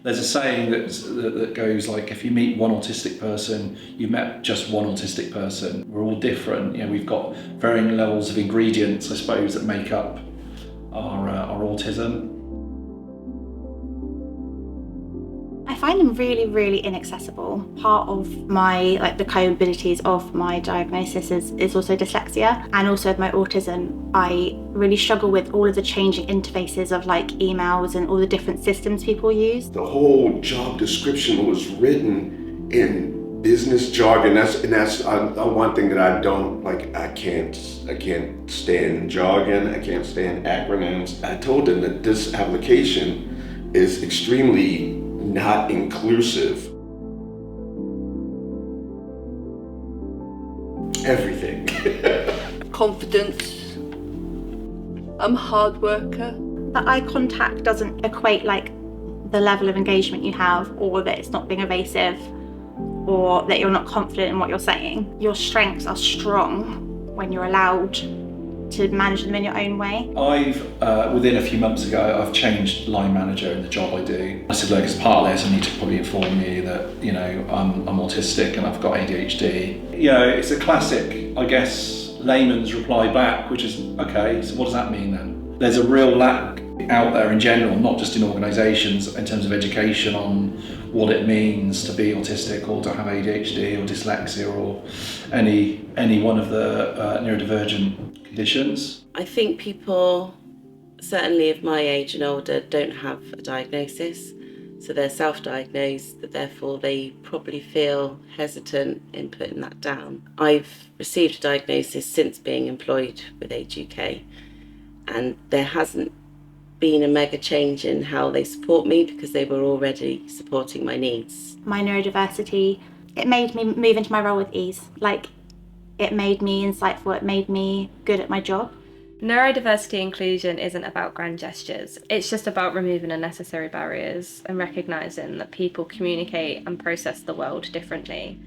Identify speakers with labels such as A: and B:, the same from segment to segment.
A: There's a saying that goes like, if you meet one autistic person, you've met just one autistic person. We're all different. You know, we've got varying levels of ingredients, I suppose, that make up our autism.
B: I find them really, really inaccessible. Part of the comorbidities of my diagnosis is also dyslexia, and also with my autism, I really struggle with all of the changing interfaces of like emails and all the different systems people use.
C: The whole job description was written in business jargon. That's one thing that I don't like. I can't stand jargon. I can't stand acronyms. I told them that this application is extremely not inclusive. Everything.
D: Confidence. I'm a hard worker.
B: That eye contact doesn't equate like the level of engagement you have, or that it's not being evasive, or that you're not confident in what you're saying. Your strengths are strong when you're allowed to manage them in your own way.
A: Within a few months ago, I've changed line manager in the job I do. I said, look, as part of this, I need to probably inform you that, you know, I'm autistic and I've got ADHD. You know, it's a classic, I guess, layman's reply back, which is, okay, so what does that mean then? There's a real lack out there in general, not just in organisations, in terms of education on what it means to be autistic or to have ADHD or dyslexia or any one of the neurodivergent conditions.
E: I think people, certainly of my age and older, don't have a diagnosis, so they're self-diagnosed, therefore they probably feel hesitant in putting that down. I've received a diagnosis since being employed with Age UK, and there hasn't been a mega change in how they support me because they were already supporting my needs.
B: My neurodiversity, it made me move into my role with ease. Like, it made me insightful, it made me good at my job.
F: Neurodiversity inclusion isn't about grand gestures. It's just about removing unnecessary barriers and recognising that people communicate and process the world differently.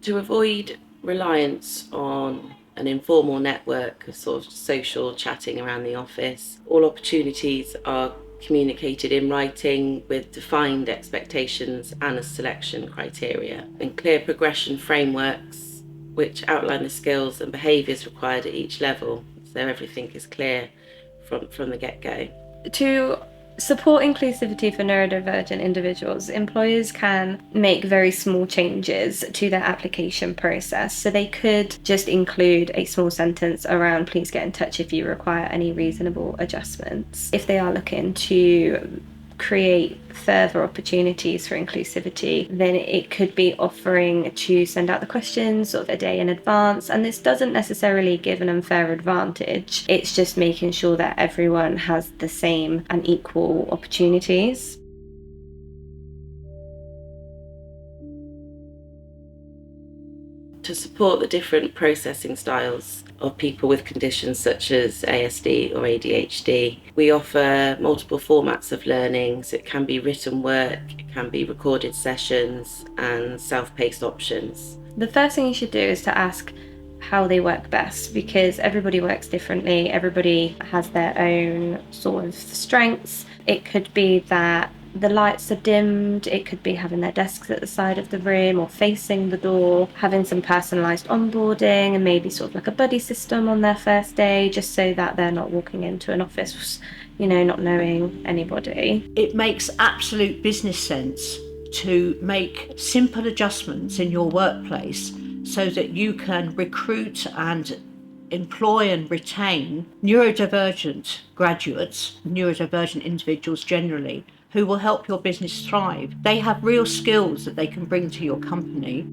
E: To avoid reliance on an informal network of sort of social chatting around the office, all opportunities are communicated in writing with defined expectations and a selection criteria, and clear progression frameworks which outline the skills and behaviours required at each level, so everything is clear from the get-go.
F: To support inclusivity for neurodivergent individuals, employers can make very small changes to their application process. So they could just include a small sentence around, please get in touch if you require any reasonable adjustments. If they are looking to create further opportunities for inclusivity, then it could be offering to send out the questions sort of a day in advance. And this doesn't necessarily give an unfair advantage. It's just making sure that everyone has the same and equal opportunities.
E: To support the different processing styles of people with conditions such as ASD or ADHD, we offer multiple formats of learning. So it can be written work, it can be recorded sessions and self-paced options.
F: The first thing you should do is to ask how they work best, because everybody works differently, everybody has their own sort of strengths. It could be that the lights are dimmed, it could be having their desks at the side of the room or facing the door, having some personalised onboarding and maybe sort of like a buddy system on their first day, just so that they're not walking into an office, you know, not knowing anybody.
G: It makes absolute business sense to make simple adjustments in your workplace so that you can recruit and employ and retain neurodivergent graduates, neurodivergent individuals generally, who will help your business thrive. They have real skills that they can bring to your company.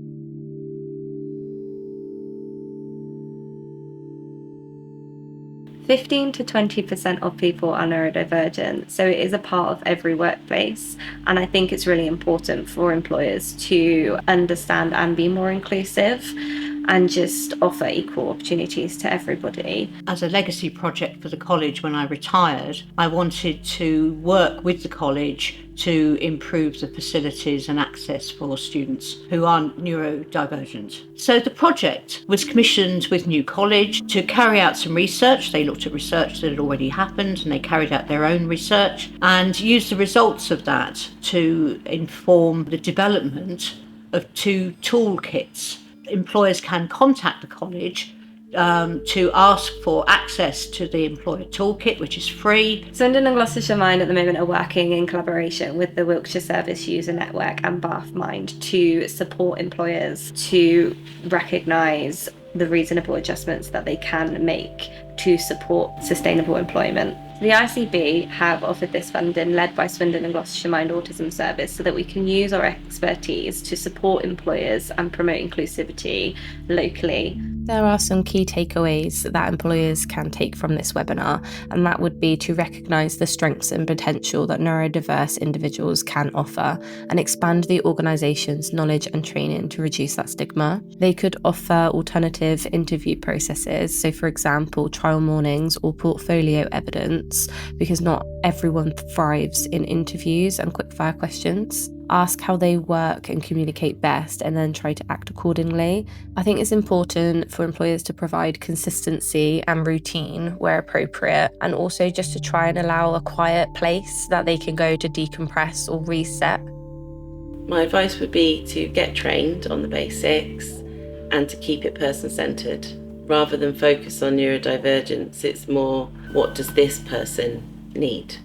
F: "15 to 20% of people are neurodivergent, so it is a part of every workplace, and I think it's really important for employers to understand and be more inclusive and just offer equal opportunities to everybody.
G: As a legacy project for the college when I retired, I wanted to work with the college to improve the facilities and access for students who are neurodivergent. So the project was commissioned with New College to carry out some research. They looked at research that had already happened and they carried out their own research and used the results of that to inform the development of 2 toolkits. Employers can contact the college to ask for access to the employer toolkit, which is free.
F: Swindon and Gloucestershire Mind at the moment are working in collaboration with the Wiltshire Service User Network and Bath Mind to support employers to recognise the reasonable adjustments that they can make to support sustainable employment. The ICB have offered this funding led by Swindon and Gloucestershire Mind Autism Service so that we can use our expertise to support employers and promote inclusivity locally.
H: There are some key takeaways that employers can take from this webinar, and that would be to recognise the strengths and potential that neurodiverse individuals can offer and expand the organisation's knowledge and training to reduce that stigma. They could offer alternative interview processes, so for example, trial mornings or portfolio evidence, because not everyone thrives in interviews and quickfire questions. Ask how they work and communicate best and then try to act accordingly. I think it's important for employers to provide consistency and routine where appropriate, and also just to try and allow a quiet place that they can go to decompress or reset.
E: My advice would be to get trained on the basics and to keep it person-centred. Rather than focus on neurodivergence, it's more, what does this person need?